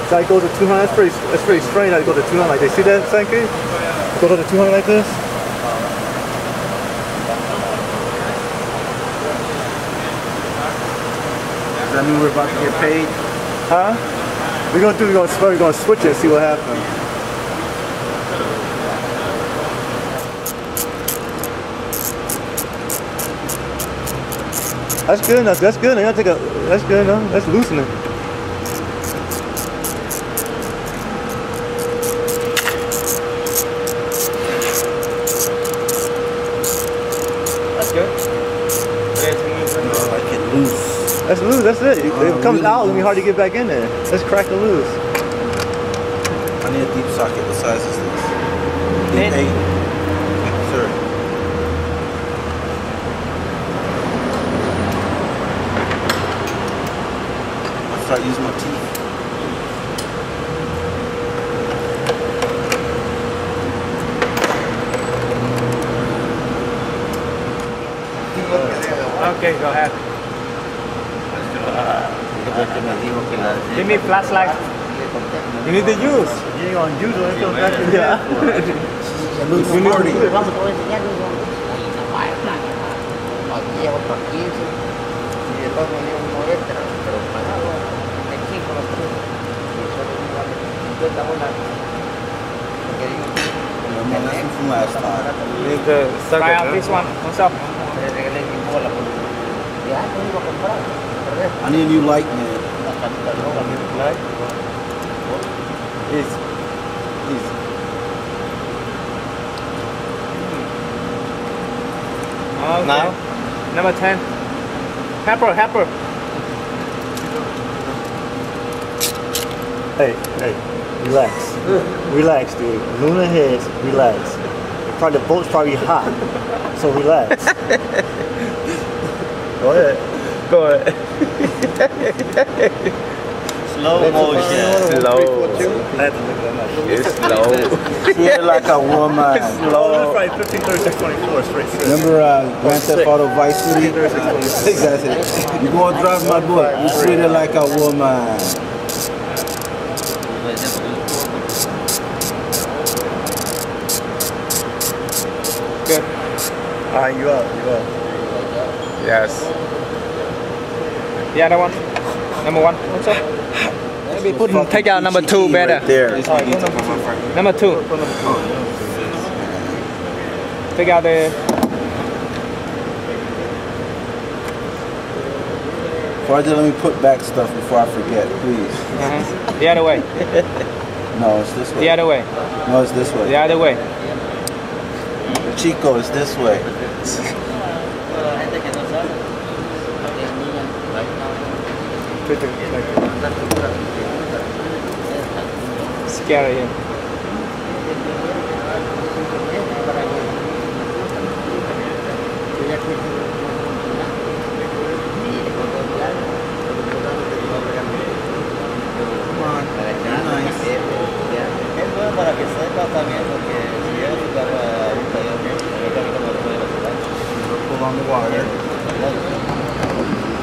So I go to 200. That's pretty strange. I go to 200 like this. See that, Sankey? Go to 200 like this. Does that mean we're about to get paid? Huh? We're gonna switch it and see what happens. That's good enough. That's good enough. That's good enough. That's loosening. That's good. Like it loose. That's loose. That's it. If it comes out, it'll be hard to get back in there. Let's crack the loose. I need a deep socket. What size is this? Deep 8. Sir. I'll start using my teeth. Okay, go ahead. Give me flashlight. You need to use. You ain't gonna use it until back in there. It looks 40. Man, that's from last time. You need to try out this one also. I need a new light, man. Light? Easy. Okay. Now? Number 10. Pepper. Hey, relax. Relax, dude. Luna heads, relax. The boat's probably hot, so relax. Go ahead. Slow motion. Slow. It's slow. Treat like a woman. Slow. That's probably 15, 36, 24 straight. Remember Grand Theft Auto Vice City? That's it. You go and drive my boat. You treat it like a woman. Good. Alright, you up. Yes. The other one. Number 1. What's up? Maybe take out number 2 better. Right there. Number 2. Take out the. Farther, let me put back stuff before I forget, please. The other way. No, it's this way. The other way. No, it's this way. The other way. Chico, it's this way. Scary. Para que sepa también porque si llega a su carro a un taller, el mecánico no lo puede resolver.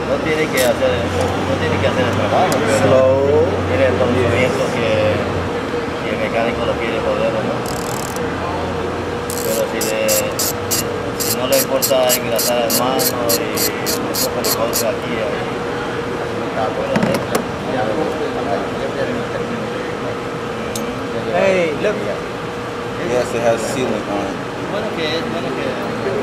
No tiene que hacer el trabajo, pero tiene el conocimiento que el mecánico lo quiere poder o no. Pero si no le importa engrasar el mano y un poco de cosas aquí, Hey, look. Yes, it has sealant on it.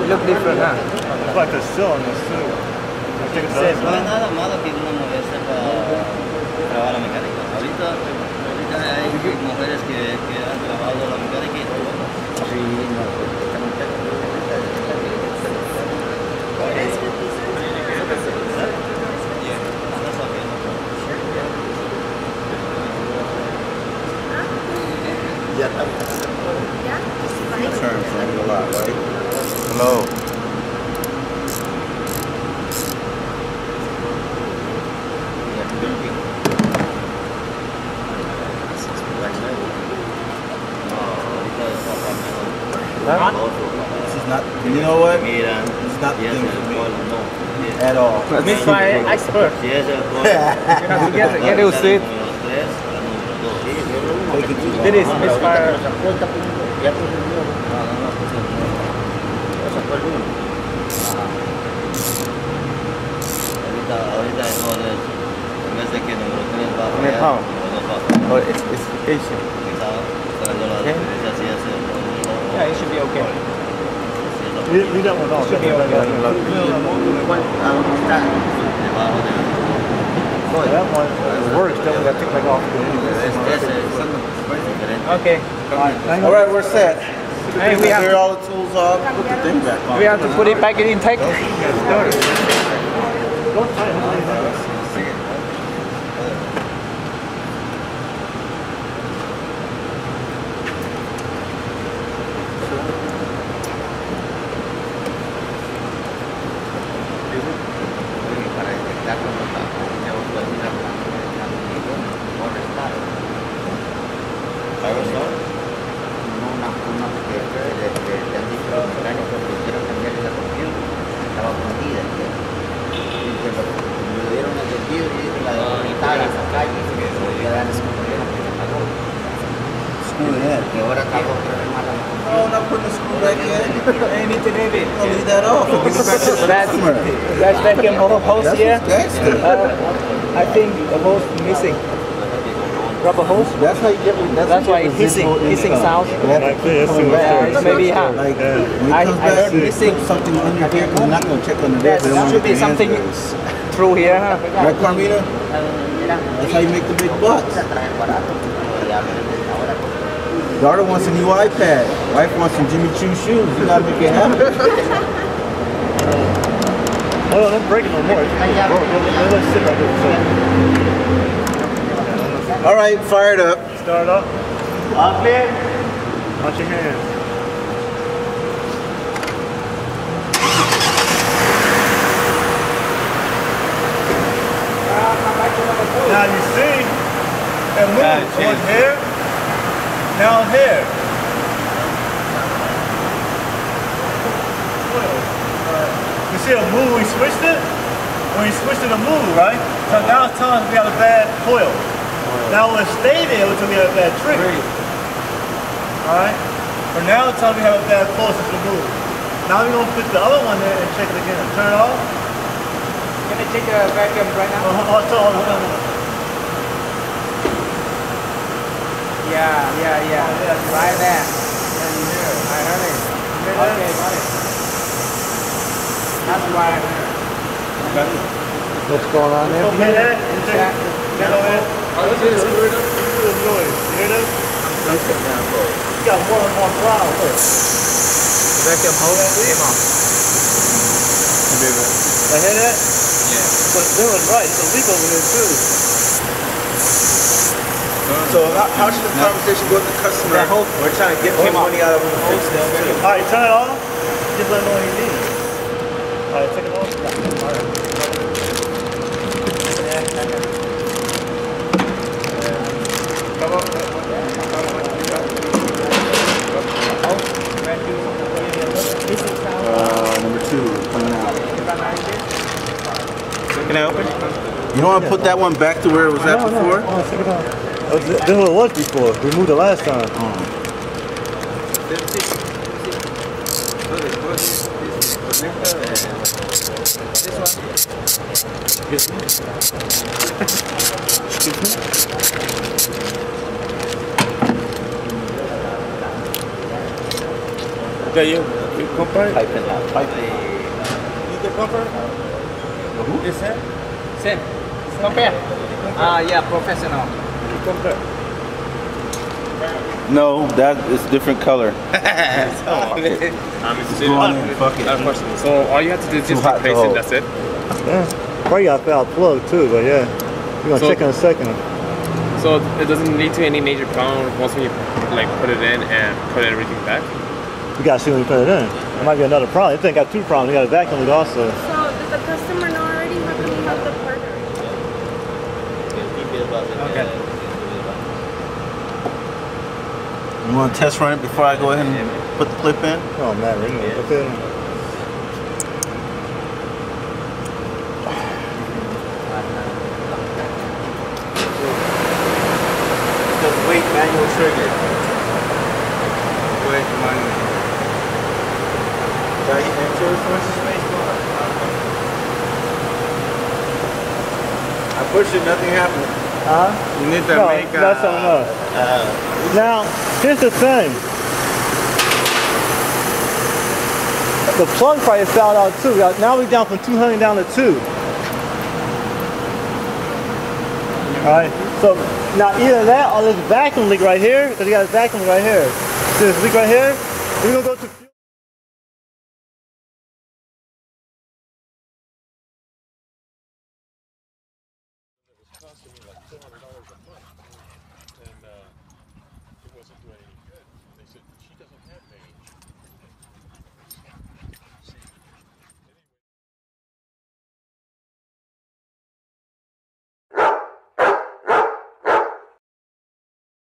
Look different, huh? It's like a seal on this too. I think it says, no es nada malo que uno moverse para trabajar la mecánica. Ahorita hay mujeres que han trabajado la mecánica y todo. Sí, Turns on a lot, right? Hello. This is not, you know what? It's not the thing for me at all. Misfire expert. Si es el Get used to it. taking too long. It is Misfire. Ahorita eso es, en vez de que número 3 va a fallar, power. número 2 va a fallar. Oh, it's Asian. Yeah, it should be okay. Leave that one off. Should be okay. That one works, then we got to take that off. Okay. All right, we're set. Hey, we have Clear all the tools off. Put the thing back on. we have to put it back in intake. Oh, not putting the screw back in. Hey, need to leave it. I'll leave that off. That's vacuum hose here. I think the hose missing. Rubber hose. That's how you get. That's why it's hissing sound. Maybe Like when it comes back, heard missing. something under here. We're not gonna check under there. There should be something through here. Right, Carmina? That's how you make the big bucks. Daughter wants a new iPad. Wife wants some Jimmy Choo shoes. You gotta make it happen. Oh, don't break it no more. Let's sit right there. All right, fire it up. Start up. All clear? Watch your hands. Now you see, it moves one here, now here. You see it move when we switched it? When you switched it to move, right? So now it's telling us we got a bad coil. Now we'll stay there until we have a bad trigger. Alright? For now it's telling we have a bad coil since we move. Now we're going to put the other one there and check it again. Turn it off. Can I take the vacuum right now? Yeah. Right there. I heard it. Okay, got it. That's why I heard. What's going on there? Okay, that. Get over there. Listen to the noise. You hear that? You got more and more cloud. Vacuum hose came off. I hear that? Yeah. But they was right. There's a leak over here too. So how should the conversation go with the customer? We're trying to get more money out of him to fix this. All right, turn it off. Just let him know what he needs. All right, take it off. All right. Number 2 coming out. Can I open? You don't want to put that one back to where it was at before? No, take it off. This is what it was before. We moved it last time. You compare? Pipe it out. Pipe it. You the compare? Who? Is that? Same. Compare. Yeah, professional. Compare. No, that is different color. It's Go on in, fuck it. So all you have to do is just hot replace to it, that's it? Yeah. Probably got foul plug too, but yeah. We're gonna check in a second. So it doesn't lead to any major problem once we like put it in and put everything back? We gotta see when we put it in. There might be another problem. I think I got 2 problems. We got a vacuum leak also. So did the customer know already? How come you have the part already? Okay. You want to test run it before I go ahead and put the clip in? Oh man, we're gonna put it in. Weight manual trigger. With manual. Try hitting that trigger first. I pushed it, nothing happened. You need to No, make that's something else. Now, here's the thing. The plug probably fouled out too. Now we're down from 200 down to 2. Alright, so now either that or this vacuum leak right here, because you got a vacuum right here. See this leak right here? We're going to go to